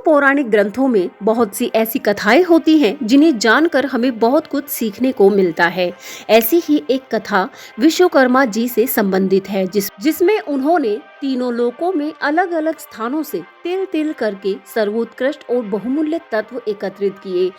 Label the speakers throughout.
Speaker 1: पौराणिक ग्रंथों में बहुत सी ऐसी कथाएं होती हैं जिन्हें जानकर हमें बहुत कुछ सीखने को मिलता है। ऐसी ही एक कथा विश्वकर्मा जी से संबंधित है जिसमें उन्होंने तीनों लोकों में अलग अलग स्थानों से तिल तिल करके सर्वोत्कृष्ट और बहुमूल्य तत्व एकत्रित किए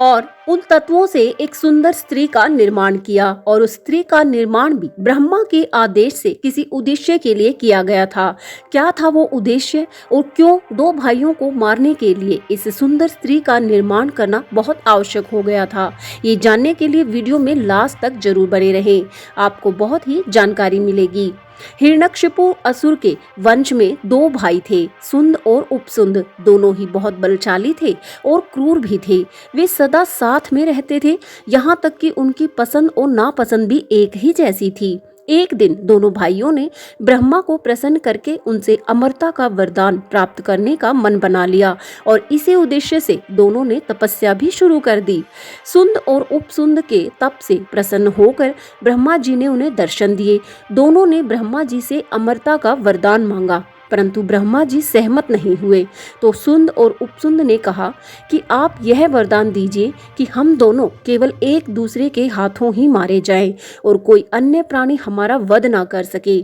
Speaker 1: और उन तत्वों से एक सुंदर स्त्री का निर्माण किया और उस स्त्री का निर्माण भी ब्रह्मा के आदेश से किसी उद्देश्य के लिए किया गया था। क्या था वो उद्देश्य और क्यों दो भाइयों को मारने के लिए इस सुंदर स्त्री का निर्माण करना बहुत आवश्यक हो गया था, ये जानने के लिए वीडियो में लास्ट तक जरूर बने रहें। आपको बहुत ही जानकारी मिलेगी। हिरण्यकशिपु असुर के वंश में दो भाई थे, सुंद और उपसुंद। दोनों ही बहुत बलशाली थे और क्रूर भी थे। वे सदा साथ में रहते थे, यहाँ तक कि उनकी पसंद और नापसंद भी एक ही जैसी थी। एक दिन दोनों भाइयों ने ब्रह्मा को प्रसन्न करके उनसे अमरता का वरदान प्राप्त करने का मन बना लिया और इसी उद्देश्य से दोनों ने तपस्या भी शुरू कर दी। सुंद और उपसुंद के तप से प्रसन्न होकर ब्रह्मा जी ने उन्हें दर्शन दिए। दोनों ने ब्रह्मा जी से अमरता का वरदान मांगा, परंतु ब्रह्मा जी सहमत नहीं हुए। तो सुंद और उपसुंद ने कहा कि आप यह वरदान दीजिए कि हम दोनों केवल एक दूसरे के हाथों ही मारे जाएं और कोई अन्य प्राणी हमारा वध ना कर सके।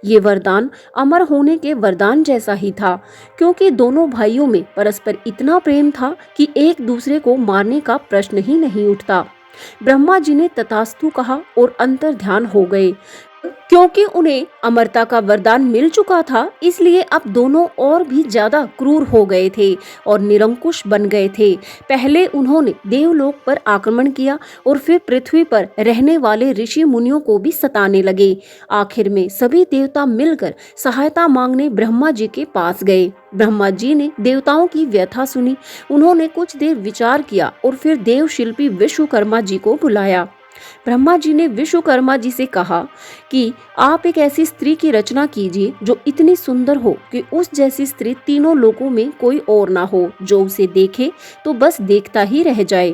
Speaker 1: ये वरदान अमर होने के वरदान जैसा ही था, क्योंकि दोनों भाइयों में परस्पर इतना प्रेम था कि एक दूसरे को मारने का प्रश्न ही नहीं उठता। ब्रह्मा जी ने तथास्तु कहा और अंतर ध्यान हो गए। क्योंकि उन्हें अमरता का वरदान मिल चुका था, इसलिए अब दोनों और भी ज्यादा क्रूर हो गए थे और निरंकुश बन गए थे। पहले उन्होंने देवलोक पर आक्रमण किया और फिर पृथ्वी पर रहने वाले ऋषि मुनियों को भी सताने लगे। आखिर में सभी देवता मिलकर सहायता मांगने ब्रह्मा जी के पास गए। ब्रह्मा जी ने देवताओं की व्यथा सुनी। उन्होंने कुछ देर विचार किया और फिर देवशिल्पी विश्वकर्मा जी को बुलाया। ब्रह्मा जी ने विश्वकर्मा जी से कहा कि आप एक ऐसी स्त्री की रचना कीजिए जो इतनी सुंदर हो कि उस जैसी स्त्री तीनों लोकों में कोई और ना हो। जो उसे देखे तो बस देखता ही रह जाए।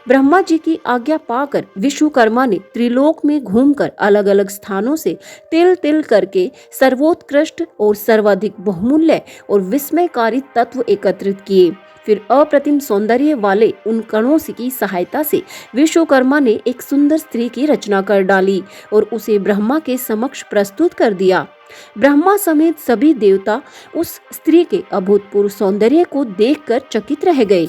Speaker 1: ब्रह्मा जी की आज्ञा पाकर विश्वकर्मा ने त्रिलोक में घूमकर अलग अलग स्थानों से तिल तिल करके सर्वोत्कृष्ट और सर्वाधिक बहुमूल्य और विस्मयकारी तत्व एकत्रित किए। फिर अप्रतिम सौंदर्य वाले उन कणों की सहायता से विश्वकर्मा ने एक सुंदर स्त्री की रचना कर डाली और उसे ब्रह्मा के समक्ष प्रस्तुत कर दिया। ब्रह्मा समेत सभी देवता उस स्त्री के अभूतपूर्व सौंदर्य को देखकर चकित रह गए।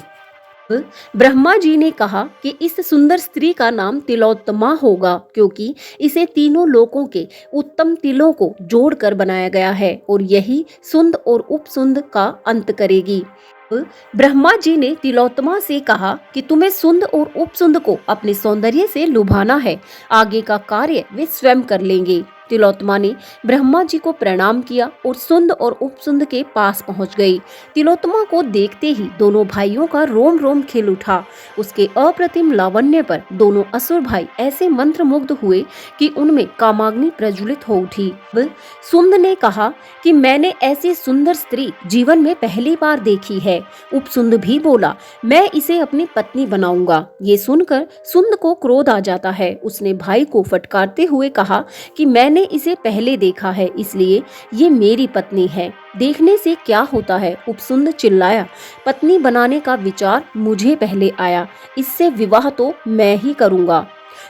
Speaker 1: ब्रह्मा जी ने कहा कि इस सुंदर स्त्री का नाम तिलोत्तमा होगा, क्योंकि इसे तीनों लोकों के उत्तम तिलों को जोड़कर बनाया गया है और यही सुंद और उपसुंद का अंत करेगी। ब्रह्मा जी ने तिलोत्तमा से कहा कि तुम्हें सुंद और उपसुंद को अपने सौंदर्य से लुभाना है, आगे का कार्य वे स्वयं कर लेंगे। तिलोत्तमा ने ब्रह्मा जी को प्रणाम किया और सुंद और उपसुंद के पास पहुंच गई। तिलोत्तमा को देखते ही दोनों भाइयों का रोम रोम खिल उठा। उसके अप्रतिम लावण्य पर दोनों असुर भाई ऐसे मंत्रमुग्ध हुए कि उनमें कामाग्नि प्रज्वलित हो उठी। सुंद ने कहा कि मैंने ऐसी सुंदर स्त्री जीवन में पहली बार देखी है। उपसुंद भी बोला, मैं इसे अपनी पत्नी बनाऊंगा। ये सुनकर सुंद को क्रोध आ जाता है। उसने भाई को फटकारते हुए कहा कि मैंने इसे पहले देखा है, इसलिए ये मेरी पत्नी है। देखने से क्या होता है? उपसुंद चिल्लाया, पत्नी बनाने का विचार मुझे पहले आया, इससे विवाह तो मैं ही करूंगा।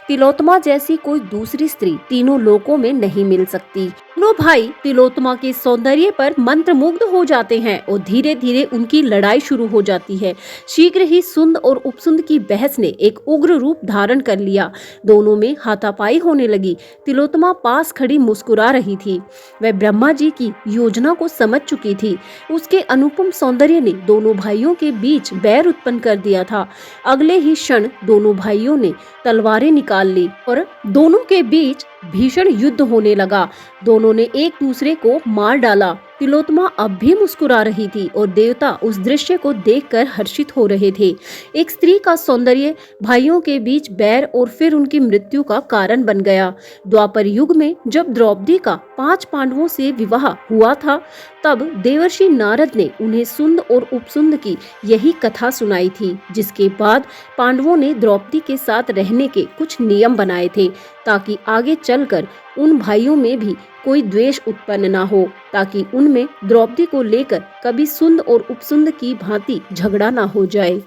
Speaker 1: तिलोत्तमा जैसी कोई दूसरी स्त्री तीनों लोकों में नहीं मिल सकती। दोनों भाई तिलोत्तमा के सौंदर्य पर मंत्रमुग्ध हो जाते हैं और धीरे धीरे उनकी लड़ाई शुरू हो जाती है। शीघ्र ही सुंद और उपसुंद की बहस ने एक उग्र रूप धारण कर लिया। दोनों में हाथापाई होने लगी। तिलोत्तमा पास खड़ी मुस्कुरा रही थी। वह ब्रह्मा जी की योजना को समझ चुकी थी। उसके अनुपम सौंदर्य ने दोनों भाइयों के बीच बैर उत्पन्न कर दिया था। अगले ही क्षण दोनों भाइयों ने तलवारें निकाल ली और दोनों के बीच भीषण युद्ध होने लगा। दोनों ने एक दूसरे को मार डाला। तिलोत्तमा अब भी मुस्कुरा रही थी और देवता उस दृश्य को देखकर हर्षित हो रहे थे। एक स्त्री का सौंदर्य भाइयों के बीच बैर और फिर उनकी मृत्यु का कारण बन गया। द्वापर युग में जब द्रौपदी का 5 पांडवों से विवाह हुआ था, तब देवर्षि नारद ने उन्हें सुंद और उपसुंद की यही कथा सुनाई थी, जिसके बाद पांडवों ने द्रौपदी के साथ रहने के कुछ नियम बनाए थे ताकि आगे चलकर उन भाइयों में भी कोई द्वेष उत्पन्न ना हो, ताकि उनमें द्रौपदी को लेकर कभी सुंद और उपसुंद की भांति झगड़ा ना हो जाए।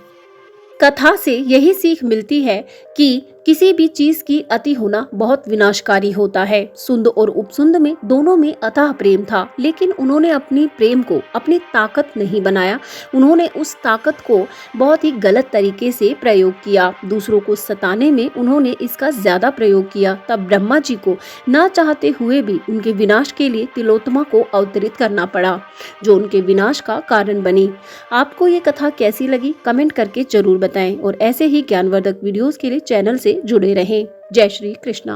Speaker 1: कथा से यही सीख मिलती है कि किसी भी चीज की अति होना बहुत विनाशकारी होता है। सुंद और उपसुंद में दोनों में अथाह प्रेम था, लेकिन उन्होंने अपनी प्रेम को अपनी ताकत नहीं बनाया। उन्होंने उस ताकत को बहुत ही गलत तरीके से प्रयोग किया। दूसरों को सताने में उन्होंने इसका ज्यादा प्रयोग किया। तब ब्रह्मा जी को ना चाहते हुए भी उनके विनाश के लिए तिलोत्तमा को अवतरित करना पड़ा, जो उनके विनाश का कारण बनी। आपको ये कथा कैसी लगी कमेंट करके जरूर बताएं और ऐसे ही ज्ञानवर्धक वीडियोस के लिए चैनल से जुड़े रहें। जय श्री कृष्णा।